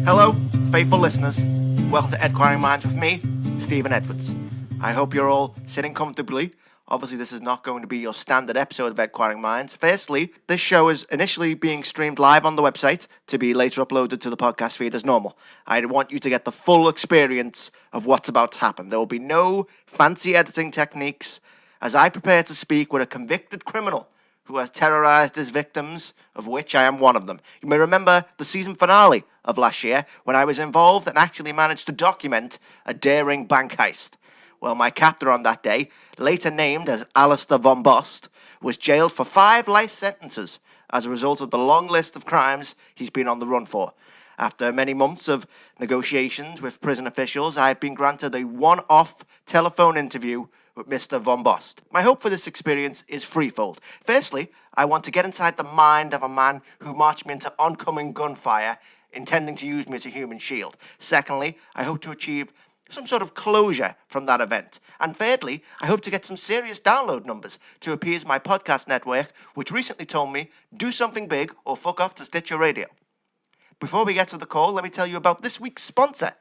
Hello, faithful listeners. Welcome to Edquiring Minds with me, Stephen Edwards. I hope you're all sitting comfortably. Obviously, this is not going to be your standard episode of Edquiring Minds. Firstly, this show is initially being streamed live on the website to be later uploaded to the podcast feed as normal. I want you to get the full experience of what's about to happen. There will be no fancy editing techniques as I prepare to speak with a convicted criminal who has terrorized his victims, of which I am one of them. You may remember the season finale of last year when I was involved and actually managed to document a daring bank heist. Well, my captor on that day, later named as Alastair Vombost, was jailed for 5 life sentences as a result of the long list of crimes he's been on the run for. After many months of negotiations with prison officials, I have been granted a one-off telephone interview with Mr. Vombost. My hope for this experience is threefold. Firstly, I want to get inside the mind of a man who marched me into oncoming gunfire, intending to use me as a human shield. Secondly, I hope to achieve some sort of closure from that event. And thirdly, I hope to get some serious download numbers to appease my podcast network, which recently told me, do something big or fuck off to Stitcher Radio. Before we get to the call, let me tell you about this week's sponsor.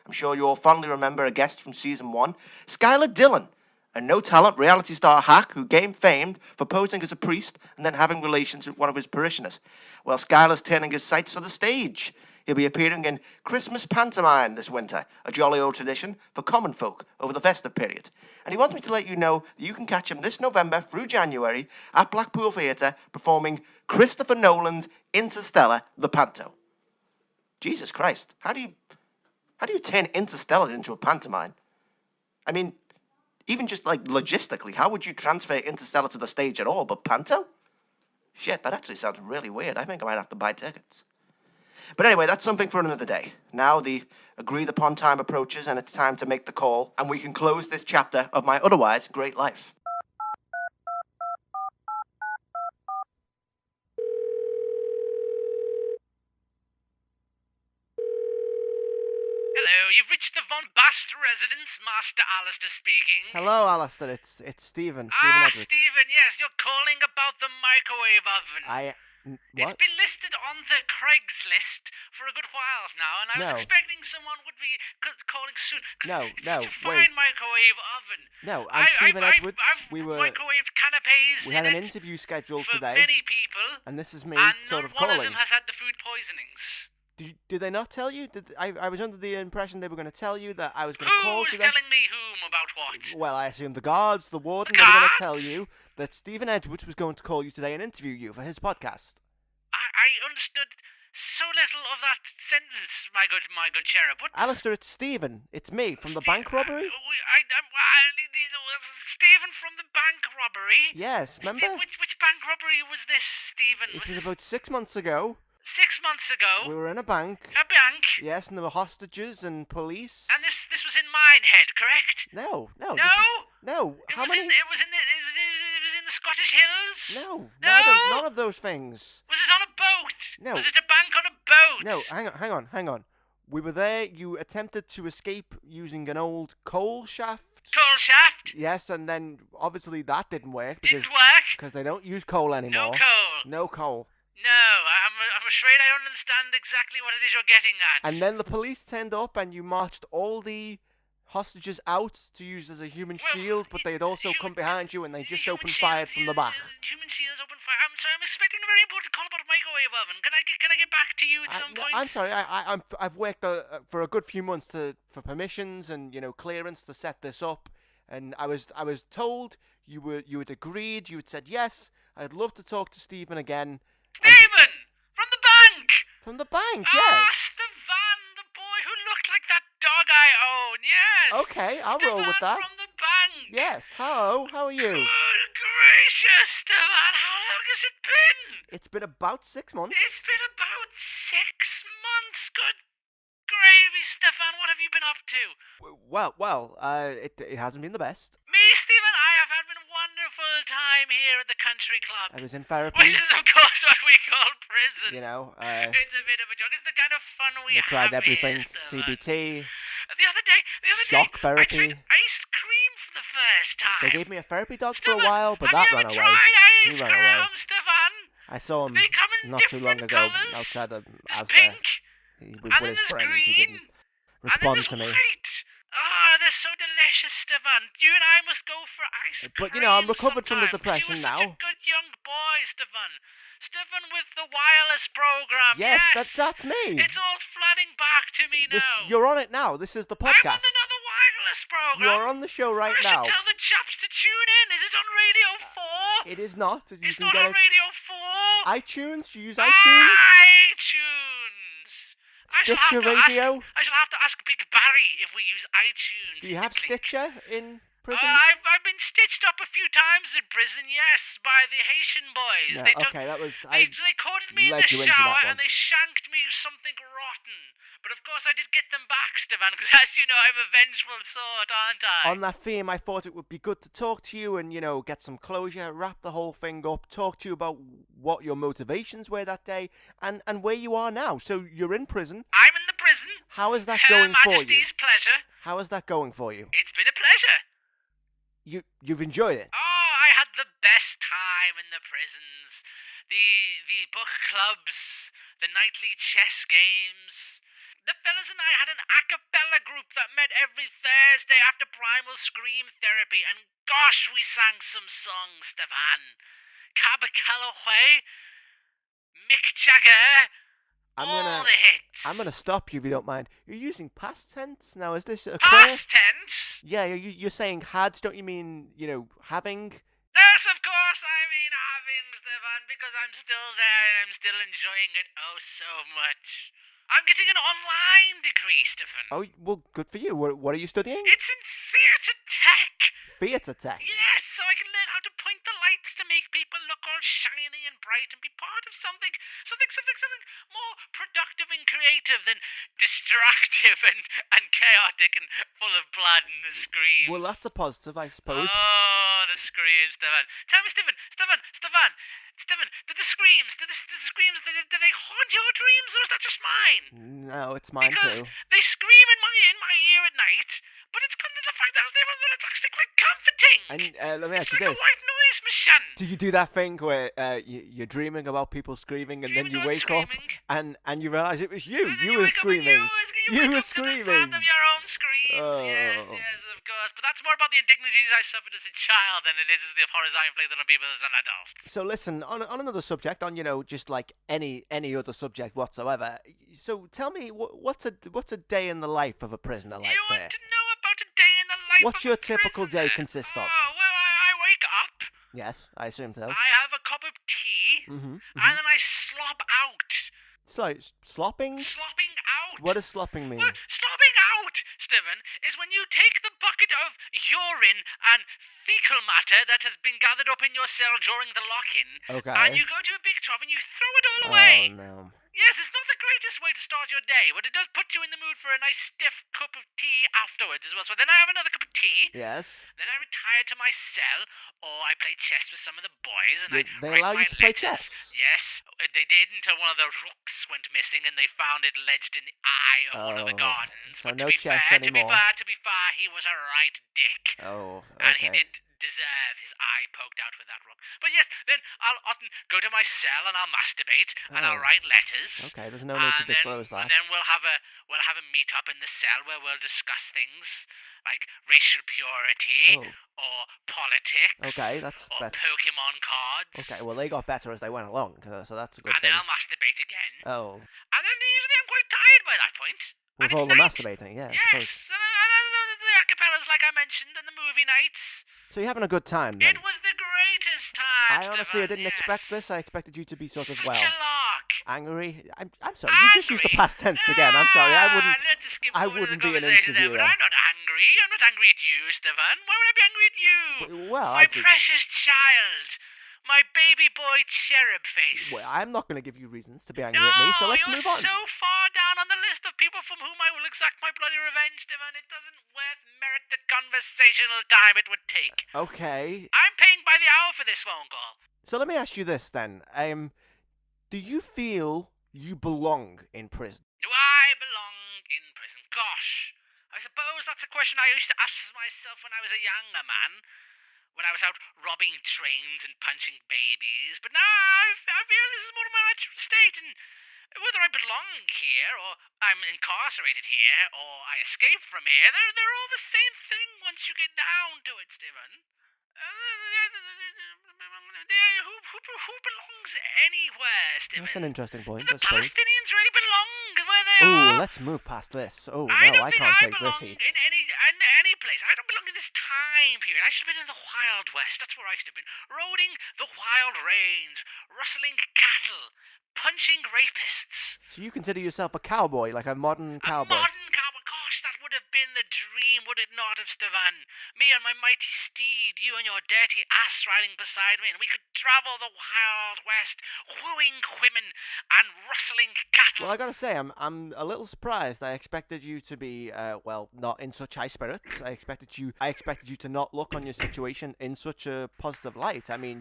I'm sure you all fondly remember a guest from Season 1, Skylar Dillon, a no-talent reality star hack who gained fame for posing as a priest and then having relations with one of his parishioners. Well, Skylar's turning his sights to the stage. He'll be appearing in Christmas Pantomime this winter, a jolly old tradition for common folk over the festive period. And he wants me to let you know that you can catch him this November through January at Blackpool Theatre performing Christopher Nolan's Interstellar, the Panto. Jesus Christ, how do you turn Interstellar into a pantomime? I mean, even just like logistically, how would you transfer Interstellar to the stage at all? But Panto? Shit, that actually sounds really weird. I think I might have to buy tickets. But anyway, that's something for another day. Now the agreed upon time approaches and it's time to make the call and we can close this chapter of my otherwise great life. Hello, you've reached the Vombost residence, Master Alastair speaking. Hello, Alastair. It's Stephen Edwards. Stephen, yes, you're calling about the microwave oven. What? It's been listed on the Craigslist for a good while now, and I was expecting someone would be calling soon. It's a fine microwave oven. No, I'm Stephen Edwards. I've microwaved canapes. We had an interview scheduled for today. Many people, and this is me and sort of one calling. of them has had the food poisonings. Did they not tell you? I was under the impression they were going to tell you that I was going to call Who's today. telling me whom about what? Well, I assume the guards, the warden, they were going to tell you that Stephen Edwards was going to call you today and interview you for his podcast. I understood so little of that sentence, my good cherub. What? Alastair, it's Stephen. It's me from the bank robbery. Stephen from the bank robbery? Yes, remember? Which bank robbery was this, Stephen? It was about 6 months ago. 6 months ago? We were in a bank. A bank? Yes, and there were hostages and police. And this was in Minehead, correct? No. No? No. It was in the Scottish Hills? No. No? None of those things. Was it on a boat? No. Was it a bank on a boat? No, hang on. We were there, you attempted to escape using an old coal shaft. Coal shaft? Yes, and then obviously that didn't work. Because they don't use coal anymore. No coal. No, I'm afraid I don't understand exactly what it is you're getting at. And then the police turned up and you marched all the hostages out to use as a human shield, but they had also come behind you and they just opened fire from the back. Human shields opened fire. I'm sorry, I'm expecting a very important call about a microwave oven. Can I get back to you at some point? I'm sorry, I've worked for a good few months for permissions and clearance to set this up, and I was told you had agreed, you had said yes. I'd love to talk to Stephen again. Stephen! From the bank! From the bank, yes! Stefan, the boy who looked like that dog I own, yes! Okay, I'll roll with that. From the bank! Yes, hello, how are you? Good gracious, Stefan, how long has it been? It's been about 6 months. It's been about 6 months, good gravy, Stefan, what have you been up to? Well, it hasn't been the best. Me, Stephen, I have had a wonderful time here at the country club. I was in therapy. Which is, of course, what we call prison. It's a bit of a joke. It's the kind of fun we have tried everything. Here, CBT. The other day, shock therapy. I tried ice cream for the first time. They gave me a therapy dog Stefan, for a while, but that ran away. He ran away. I saw him not too long ago outside of Asda. Pink. He was And with then his there's friends. green. He didn't And then respond there's to me. white. Oh, they're so delicious, Stefan. You and I must go for ice cream. But, you know, I'm recovered from the sometime, 'cause depression you were now. such a good young boy, Stefan. Stefan with the wireless program. Yes, Yes, that's me. It's all flooding back to me now. You're on it now. This is the I'm on podcast. another wireless program. You're on the show right now. I should tell the chaps to tune in. Is it on Radio 4? It is not. It's not on Radio 4. iTunes? Do you use iTunes? iTunes. Stitcher Radio? I shall have to ask Big Barry if we use iTunes. Do you have Stitcher in prison? I've been stitched up a few times in prison, yes, by the Haitian boys. No, They caught me in the shower and they shanked me something rotten. But of course I did get them back, Stefan, because as you know, I'm a vengeful sort, aren't I? On that theme, I thought it would be good to talk to you and, you know, get some closure, wrap the whole thing up, talk to you about what your motivations were that day and where you are now. So you're in prison. I'm in the prison. How is that going for you? Her Majesty's pleasure. How is that going for you? It's been a pleasure. You've enjoyed it? Oh, I had the best time in the prisons. The book clubs, the nightly chess games. The fellas and I had an a cappella group that met every Thursday after primal scream therapy, and gosh, we sang some songs, Stefan. Cab Calloway, Mick Jagger, all the hits. I'm gonna stop you if you don't mind. You're using past tense now. Is this a past tense? Yeah, you're saying had. Don't you mean, you know, having? Yes, of course I mean having, Stefan, because I'm still there and I'm still enjoying it oh so much. I'm getting an online degree, Stefan. Oh, well, good for you. What are you studying? It's in theatre tech. Theatre tech? Yes, so I can learn how to point the lights to make people look all shiny and bright and be part of something more productive and creative than distractive and chaotic and full of blood and the screams. Well, that's a positive, I suppose. Oh, the screams, Stefan. Tell me, Stefan, did the screams, did they haunt your dreams, or is that just mine? No, it's mine because too. They scream in my ear at night, but it's kind of the fact that it's actually quite comforting. And let me ask you this. It's like a white noise machine. Do you do that thing where you're dreaming about people screaming and then you wake up and you realise it was you? You were screaming. You were screaming. The sound of your own screams. Oh. Yes, of course. But that's more about the indignities I suffered as a child than it is the horrors I inflicted on people as an adult. So listen, on another subject, on, you know, just like any other subject whatsoever. So tell me, what's a day in the life of a prisoner like You there? want to know about a day in the life What's of your a typical prisoner? day consist of? Oh, well, I wake up. Yes, I assume so. I have a cup of tea, and then I slop out. So, slopping? Slopping out. What does slopping mean? Well, slopping out, Stephen, is when you take the bucket of urine and fecal matter that has been gathered up in your cell during the lock-in, and you go to a big trough and you throw it all away. Oh, no. Yes, it's not the greatest way to start your day, but it does put you in the mood for a nice stiff cup of tea afterwards as well. So then I have another cup of tea. Yes. Then I retire to my cell, or I play chess with some of the boys, and they allow you to play chess? Yes, they did until one of the rooks went missing, and they found it ledged in the eye of one of the gardens. So but no chess anymore. To be fair, he was a right dick. Oh, okay. And he did deserve his eye poked out with that rook. But yes, then I'll often go to my cell and I'll masturbate and I'll write letters. Okay, there's no need to disclose that. And then we'll have a meet up in the cell where we'll discuss things like racial purity or politics. Okay, that's Pokemon cards. Okay, well they got better as they went along, so that's a good thing. thing. And then I'll masturbate again. Oh. And then usually I'm quite tired by that point. With all the masturbating, yeah. Yes, I suppose. And the acapellas like I mentioned, and the movie nights. So you're having a good time then? It was the greatest time. I didn't expect this. I expected you to be sort of Such a lark. Angry. I'm sorry. You just used the past tense again. I'm sorry. I wouldn't be an interviewer. But I'm not angry. I'm not angry at you, Stefan. Why would I be angry at you? Well, my precious child. My baby boy cherub face. Well, I'm not going to give you reasons to be angry at me, so let's move on. You're so far down on the list of people from whom I will exact my bloody revenge, Stefan. It doesn't merit the conversational time it would take. Okay. I'm paying by the hour for this phone call. So let me ask you this then. Do you feel you belong in prison? Do I belong in prison? Gosh, I suppose that's a question I used to ask myself when I was a younger man. When I was out robbing trains and punching babies. But now I feel this is more of my natural state, and whether I belong here, or I'm incarcerated here, or I escaped from here. They're all the same thing once you get down to it, Stephen. Who belongs anywhere, Stephen? That's an interesting point, Do I the suppose. Palestinians really belong where they Oh, are? let's move past this. Oh, I no, don't I think can't I take belong this heat. in any place. I don't belong in this time period. I should have been in the Wild West. That's where I should have been. Roading the wild range, rustling cattle, punching rapists. So you consider yourself a cowboy, like a modern cowboy? A modern cowboy. Gosh, that would have been the dream, would it not have, Stefan? Me on my mighty steed, you and your dirty ass riding beside me, and we could travel the Wild West, wooing women and rustling cattle. Well, I gotta say, I'm a little surprised. I expected you to be, well, not in such high spirits. I expected you to not look on your situation in such a positive light. I mean,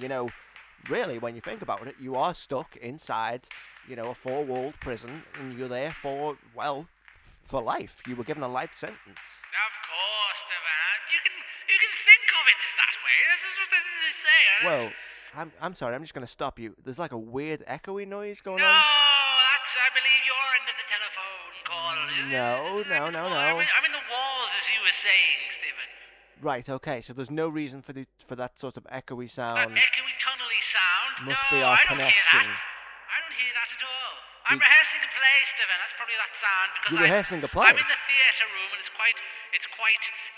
really, when you think about it, you are stuck inside, a four-walled prison, and you're there for life. You were given a life sentence. Of course, Stefan. You can think of it as that way. This is what they say. Well, I'm sorry. I'm just gonna stop you. There's like a weird echoey noise going No, on. that's, I believe, your end of the telephone call. No. I'm in the walls, as you were saying, Stephen. Right. Okay. So there's no reason for that sort of echoey That sound. echoey, tunnely sound. Must no, be our I don't connection. hear that. I don't hear that at all. I'm rehearsing a play, Stephen. That's probably that sound because You're rehearsing a play? I'm in the theatre room and it's quite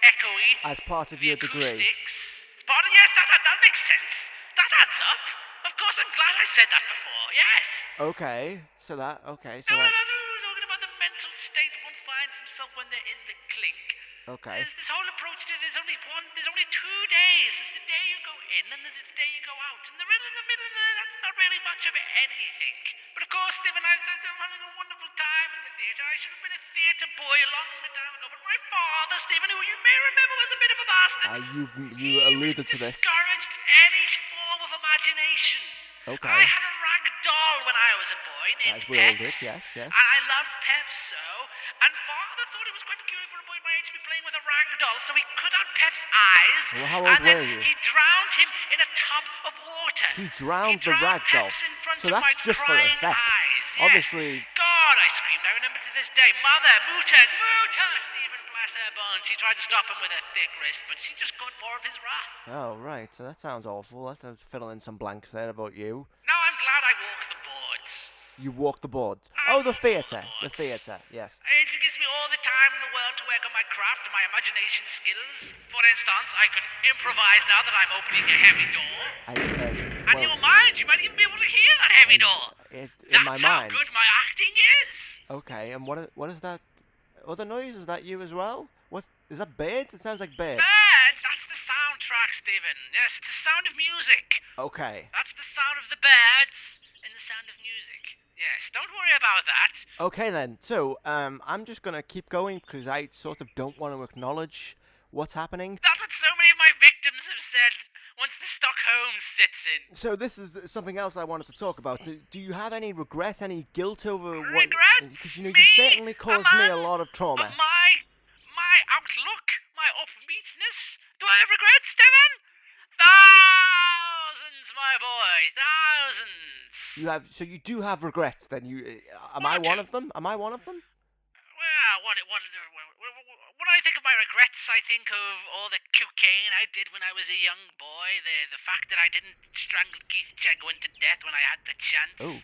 echoey. As part of The your degree. acoustics. It's part of, yes, that makes sense. That adds up. Of course, I'm glad I said that before. Yes. Okay. So that. No, that's what we were talking about, the mental state one finds himself when they're in the clink. Okay. There's this whole approach to there's only 2 days. There's the day you go in and there's the day you go out. And the middle there, that's not really much of anything. But of course, Stephen, I'm having a wonderful time in the theatre. I should have been a theatre boy a long time ago. But my father, Stephen, who you may remember was a bit of a bastard. You alluded to this. Discouraged any form of imagination. Okay. I had a rag doll when I was a boy named As we all Peps. did, yes. And I loved Peps so. And father thought it was quite peculiar for a boy my age to be playing with a rag doll, so he cut out Pep's eyes. Well, how old and then were you? he drowned him in a tub of water. He drowned the rag doll. Peps in front So of that's my just for crying effect. eyes. Yes. Obviously. God, I screamed. I remember to this day. Mother, Mutter, Stephen, bless her bones. She tried to stop him with her thick wrist, but she just got more of his wrath. Oh, right. So that sounds awful. Let's fill in some blanks there about you. Now I'm glad I walk the boards. You walk the boards. I Oh, the walk theatre. the The theatre, yes. It gives me all the time in the world to work on my craft and my imagination skills. For instance, I could improvise now that I'm opening a heavy door. And in your mind, you might even be able to hear that heavy door. In That's my how mind. good my acting is. Okay, and what is that other noise? Is that you as well? What is that? Birds? It sounds like birds. Birds, that's the soundtrack, Stephen. Yes, it's the sound of music. Okay. That's the sound of the birds and the sound of music. Yes, don't worry about that. Okay then. So, I'm just gonna keep going because I sort of don't want to acknowledge what's happening. That's what so many of my victims have said once the Stockholm sits in. So this is something else I wanted to talk about. Do you have any regret, any guilt over what? Regret? Because you Me? certainly caused me a lot of trauma. Of my outlook, my upbeatness. Do I have regrets, Stephen? Thousands, my boy, thousands. So you do have regrets. Then am I one of them? Am I one of them? Well, when I think of my regrets, I think of all the cocaine I did when I was a young boy, the fact that I didn't strangle Keith Chegwin to death when I had the chance. Oh.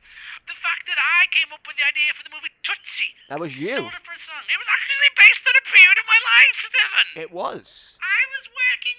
The fact that I came up with the idea for the movie Tootsie. That was you. Sold it for a song. It was actually based on a period of my life, Stephen. It was. I was working.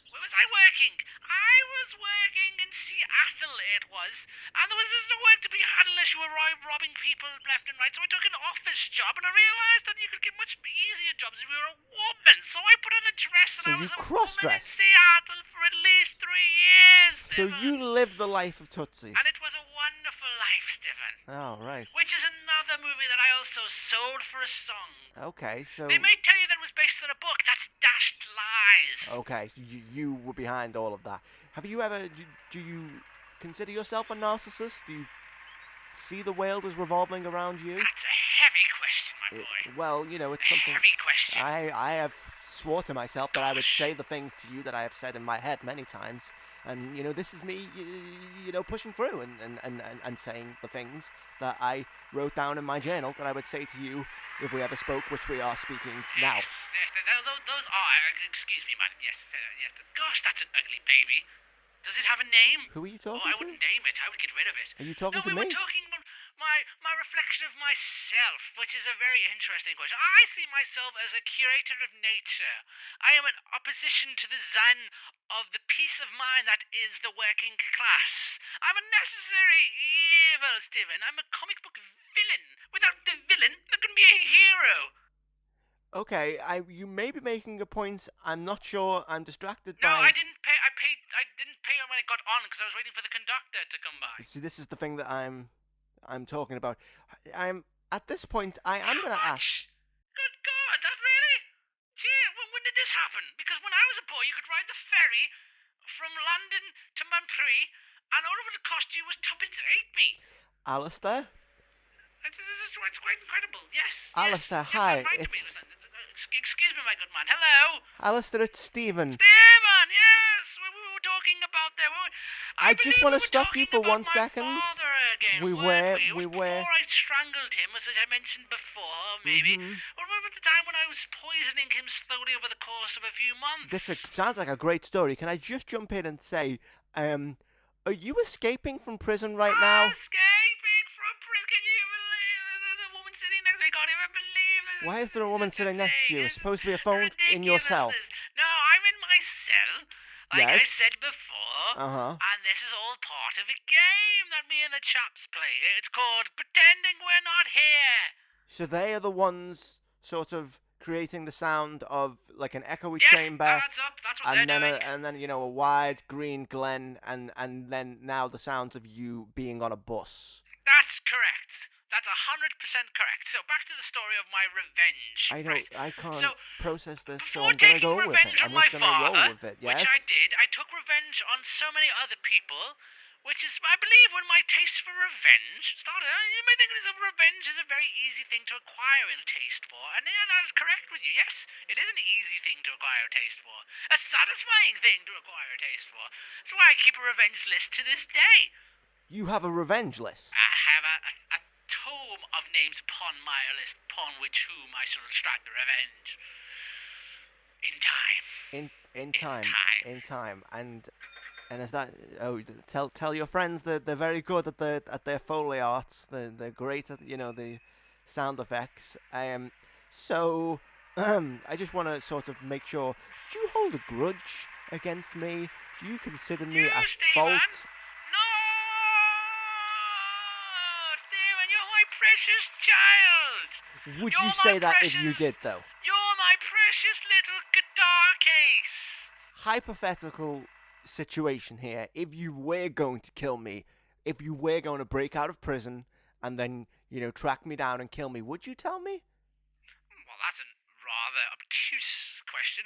Where was I working? I was working in Seattle, it was. And there was just no work to be had unless you were robbing people left and right. So I took an office job and I realised that you could get much easier jobs if you were a woman. So I put on a dress and So I you was a woman in cross-dressed? Seattle for at least 3 years, So Stephen. you lived the life of Tootsie. And it was a wonderful life, Stephen. Oh, right. Which is another movie that I also sold for a song. Okay, so. They may tell you that it was based on a book. That's dashed lies. Okay, so you were behind all of that. Have you ever? Do you consider yourself a narcissist? Do you see the world as revolving around you? That's a heavy question, my boy. Well, it's something. Heavy question. I have swore to myself that I would say the things to you that I have said in my head many times. And, this is me, pushing through and saying the things that I wrote down in my journal that I would say to you if we ever spoke, which we are speaking now. Yes, those are, excuse me, madam, yes. Gosh, that's an ugly baby. Does it have a name? Who are you talking I to? wouldn't name it. I would get rid of it. Are you talking to we me? were talking about my reflection of myself, which is a very interesting question. I see myself as a curator of nature. I am in opposition to the Zen of the peace of mind that is the working class. I'm a necessary evil, Stephen. I'm a comic book villain. Without the villain, there couldn't be a hero. Okay, you may be making a point. I'm not sure. I'm distracted No, by... I didn't pay. I didn't pay when I got on because I was waiting for the conductor to come by. See, this is the thing that I'm talking about. At this point, I am going to ask... Good God, that really? Gee, when did this happen? Because when I was a boy, you could ride the ferry from London to Montpellier, and all it would cost you was tuppence to eat me. Alastair? It's quite incredible, yes. Alastair, yes, hi, it's... Excuse me, my good man. Hello? Alastair, it's Stephen. Stephen, yes. We were talking about that. I just want to stop you for 1 second. We were. Before I strangled him, as I mentioned before, maybe. Or remember the time when I was poisoning him slowly over the course of a few months? This sounds like a great story. Can I just jump in and say, are you escaping from prison right now? Escaping from prison? Can you believe the woman sitting next to me? Can't even believe it. Why is there a woman sitting next to you? It's supposed to be a phone in your cell. No, I'm in my cell, like I Yes. said before. And this is all part of a game that me and the chaps play. It's called Pretending We're Not Here. So they are the ones sort of creating the sound of like an echoey Yes, chamber, that's what and they're then doing. and then a wide green glen, and then now the sounds of you being on a bus. That's correct. That's 100% correct. So back to the story of my revenge. I don't. Right. I can't So, process this, so Before I'm gonna taking go with revenge it. on I'm my just gonna roll father, with it. Yes. which I did, I took revenge on so many other people, which is, I believe, when my taste for revenge started. You may think revenge is a very easy thing to acquire a taste for, and that is correct with you. Yes, it is an easy thing to acquire a taste for, a satisfying thing to acquire a taste for. That's why I keep a revenge list to this day. You have a revenge list. I have a tome of names upon my list, upon which whom I shall extract the revenge. In time. And is that? Oh, tell your friends that they're very good at their Foley arts. They're great at the sound effects. So I just want to sort of make sure. Do you hold a grudge against me? Do you consider me at fault? No, Stephen, you're my precious child. Would You're you my say that if you precious- did, though? You're my precious little guitar case. Hypothetical situation here. If you were going to kill me, if you were going to break out of prison and then, track me down and kill me, would you tell me? Well, that's a rather obtuse question.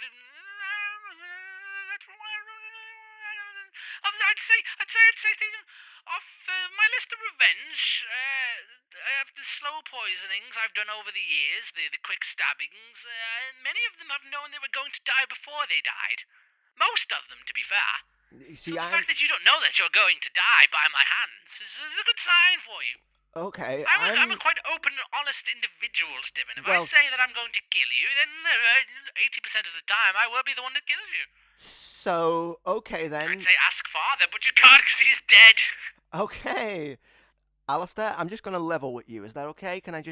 I'd say, Stephen, off my list of revenge, I have the slow poisonings I've done over the years, the quick stabbings. Many of them I've known they were going to die before they died. Most of them, to be fair. You see, So the fact that you don't know that you're going to die by my hands is a good sign for you. Okay, I'm a quite open and honest individual, Stephen. If Well, I say that I'm going to kill you, then 80% of the time I will be the one that kills you. So, okay then. I'd say ask father, but you can't because he's dead. Okay. Alastair, I'm just gonna level with you. Is that okay? Can I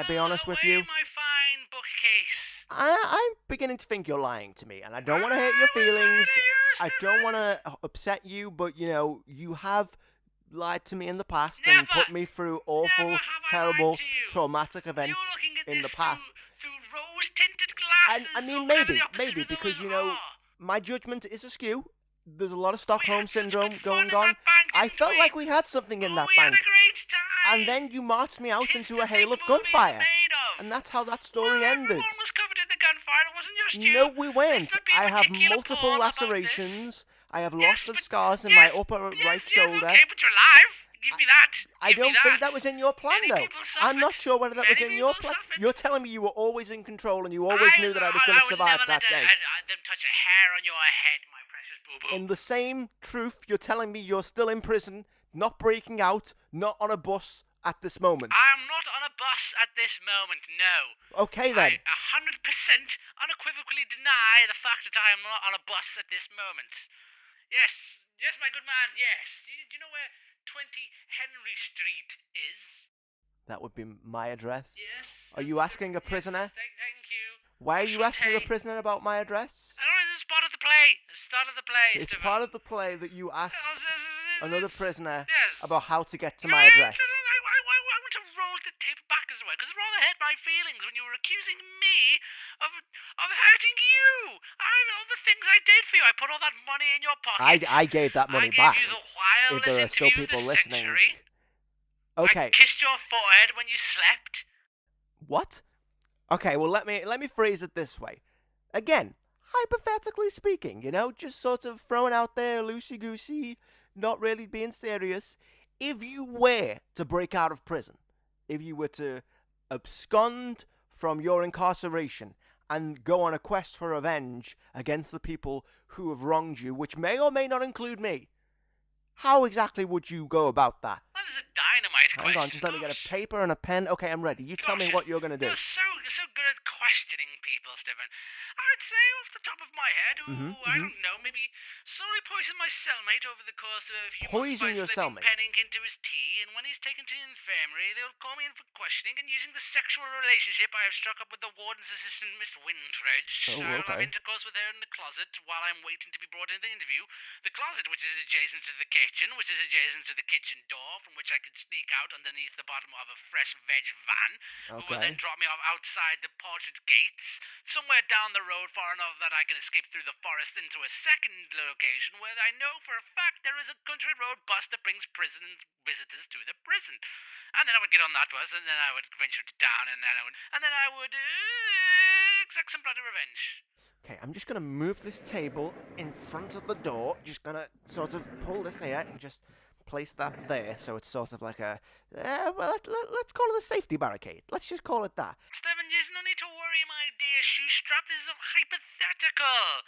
be honest with you? my fine bookcase. I'm beginning to think you're lying to me, and I don't want to hurt your feelings. I don't want to upset you, but you have lied to me in the past and Never. put me through awful, Never have I terrible, lied to you. traumatic events You're looking at in the this past. through rose-tinted glasses. I mean, or whatever maybe, the opposite maybe, of because, those are. my judgment is askew. There's a lot of Stockholm had such syndrome good fun going in on. that bank, I didn't felt we? like we had something in that we had bank. a great time. And then you marched me out Tis into the a hail thing of gunfire. movies are made of. And that's how that story Well, ended. Everyone was covered in the gunfire. It wasn't just you. No, we weren't. Let's not be I have particular, multiple Paul, about this. lacerations. I have Yes, lots of but- scars in yes, my upper yes, right yes, shoulder. Okay, but you're alive. Give me that. I Give me don't think that was in your plan, Many though. people I'm not suffered. sure whether that was Many in your people plan. suffered. You're telling me you were always in control and you always knew that I was going to survive that day. I would never let them touch a hair on your head, my precious boo-boo. In the same truth, you're telling me you're still in prison, not breaking out, not on a bus at this moment. I am not on a bus at this moment, no. Okay, then. I 100% unequivocally deny the fact that I am not on a bus at this moment. Yes, my good man, yes. Do you know where 20 Henry Street is? That would be my address. Yes. Are you asking a prisoner? Yes, thank you. Why are you asking a Shantae. prisoner about my address? I don't know, it's part of the play. It's part of the play, It's Stephen. part of the play that you ask another prisoner Yes. about how to get to my address. I want to roll the tape back as well, because it rather hurt my feelings when you were accusing me of hurting you. I know the things I did for you. I put all that money in your pocket. I gave that money I gave back. you the wildest If there are still interview of people the listening. century. Okay. I kissed your forehead when you slept. What? Okay, well let me phrase it this way. Again, hypothetically speaking, just sort of throwing out there loosey-goosey, not really being serious. If you were to break out of prison, if you were to abscond from your incarceration and go on a quest for revenge against the people who have wronged you, which may or may not include me, how exactly would you go about that? That is a dynamite question. Hang on, just let me get a paper and a pen. Okay, I'm ready. You tell me what you're going to do. You're so good at questioning people, Stephen. I would say off the top of my head, I don't know, maybe slowly poison my cellmate over the course of a few months Poison by your slipping cellmate? pen ink into his tea, and when he's taken to the infirmary, they'll call me in for questioning, and using the sexual relationship I have struck up with the warden's assistant, Miss Wintridge, Oh, I'll have okay. intercourse with her in the closet while I'm waiting to be brought into the interview. The closet, which is adjacent to the kitchen, which is adjacent to the kitchen door, from which I can sneak out underneath the bottom of a fresh veg van, who will then Okay. drop me off outside the portrait gates, somewhere down the road far enough that I can escape through the forest into a second location where I know for a fact there is a country road bus that brings prison visitors to the prison. And then I would get on that bus, and then I would venture to town, and then I would exact some bloody revenge. Okay, I'm just going to move this table in front of the door. Just going to sort of pull this here and just place that there. So it's sort of like a, let's call it a safety barricade. Let's just call it that. Stephen, there's no need to worry, my dear shoestrap. This is a hypothetical.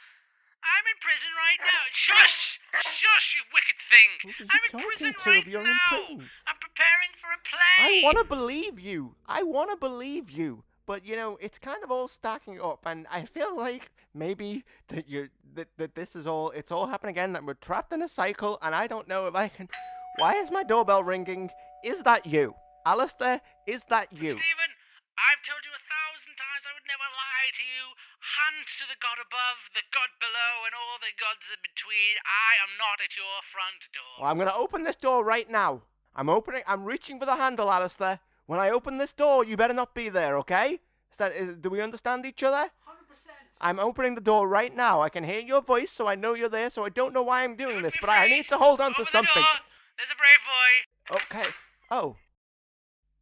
I'm in prison right now. Shush! Shush, you wicked thing! Who are you I'm in talking prison to right if you're now. in prison? I'm preparing for a play. I want to believe you. But it's kind of all stacking up, and I feel like maybe that this is all. It's all happening again. That we're trapped in a cycle, and I don't know if I can. Why is my doorbell ringing? Is that you, Alastair? Is that you? Stephen, I've told you 1,000 times I would never lie to you. Hand to the God above, the God below, and all the gods in between. I am not at your front door. Well, I'm gonna open this door right now. I'm reaching for the handle, Alastair. When I open this door, you better not be there, okay? Do we understand each other? 100%. I'm opening the door right now. I can hear your voice, so I know you're there, so I don't know why I'm doing Don't this, be but I afraid. need to hold on to Open the something. door. There's a brave boy. Okay.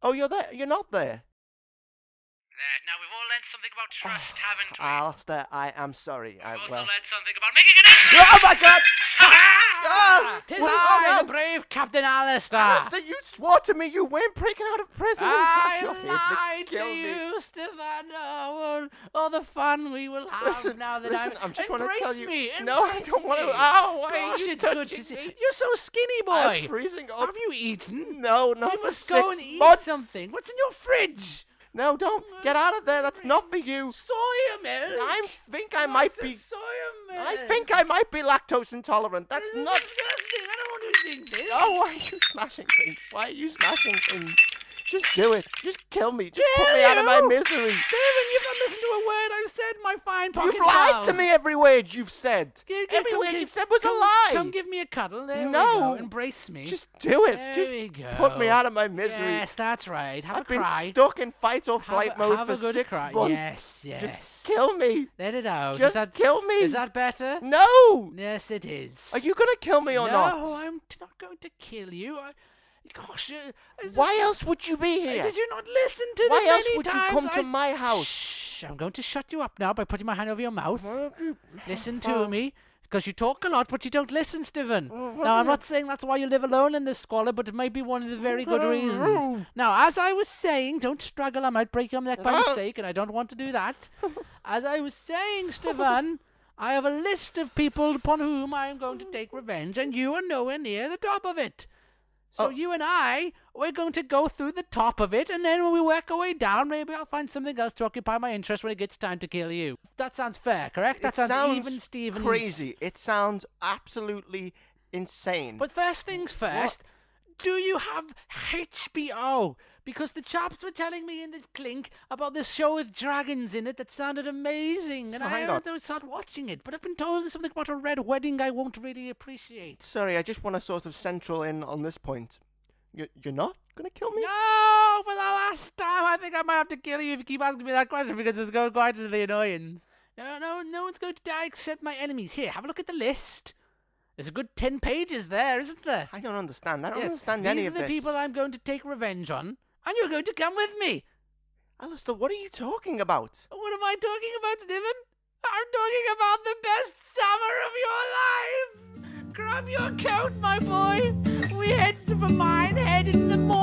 Oh, you're there. You're not there. There, now we've all learned something about trust, haven't we? Alistair, I am sorry. We've also learned something about making an exit. Oh my God! Ah, 'tis What- I, oh, the no. brave Captain Alastair. Alistair, you swore to me you weren't breaking out of prison. I You're here lied to kill me. you, Stefano. All the fun we will have Listen, now that listen, I'm just want to Embrace tell you. me, No, I embrace don't want to. me. Oh, why Gosh, are you it's good touching to see. me? You're so skinny, boy. I'm freezing up. Have you eaten? No, not You for must go and 6 eat months. something. What's in your fridge? No, don't get out of there. That's not for you. Soya milk. I think I might What's a be. soya milk? I think I might be lactose intolerant. That's This is not. disgusting. I don't want to drink this. Oh, why are you smashing things? Why are you smashing things? Just do it. Just kill me. Just put me out of my you? misery. Steven, you've not listened to a word I've said, my fine pocket You've lied pal. to me every word you've said. Every Come word give- you've said was a come- lie. Come give me a cuddle. There we No. go. Embrace me. Just do it. There Just we go. put me out of my misery. Yes, that's right. Have I've a been cry. stuck in fight or flight mode have for a good 6 cry. months. Yes, yes. Just kill me. Let it out. Just kill me. Is that better? No. Yes, it is. Are you gonna kill me or no, not? I'm not going to kill you. Gosh, Why else would you be here? Did you not listen to Why the else many would you times come to my house? Shh! I'm going to shut you up now by putting my hand over your mouth. Listen to me. Because you talk a lot, but you don't listen, Stephen. Now, I'm not saying that's why you live alone in this squalor, but it might be one of the very good reasons. Now, as I was saying, don't struggle, I might break your neck by mistake, and I don't want to do that. As I was saying, Stephen, I have a list of people upon whom I am going to take revenge, and you are nowhere near the top of it. So you and we're going to go through the top of it, and then when we work our way down, maybe I'll find something else to occupy my interest when it gets time to kill you. That sounds fair, correct? That sounds even, Stevens. Crazy. It sounds absolutely insane. But first things first, do you have HBO? Because the chaps were telling me in the clink about this show with dragons in it that sounded amazing, and I had to start watching it. But I've been told there's something about a red wedding I won't really appreciate. Sorry, I just want to sort of central in on this point. You're not going to kill me? No, for the last time, I think I might have to kill you if you keep asking me that question because it's going quite to the annoyance. No one's going to die except my enemies. Here, have a look at the list. There's a good 10 pages there, isn't there? I don't understand. I don't understand any of this. These are the people I'm going to take revenge on, and you're going to come with me. Alastair, what are you talking about? What am I talking about, Stephen? I'm talking about the best summer of your life. Grab your coat, my boy. We head for mine, head in the morning.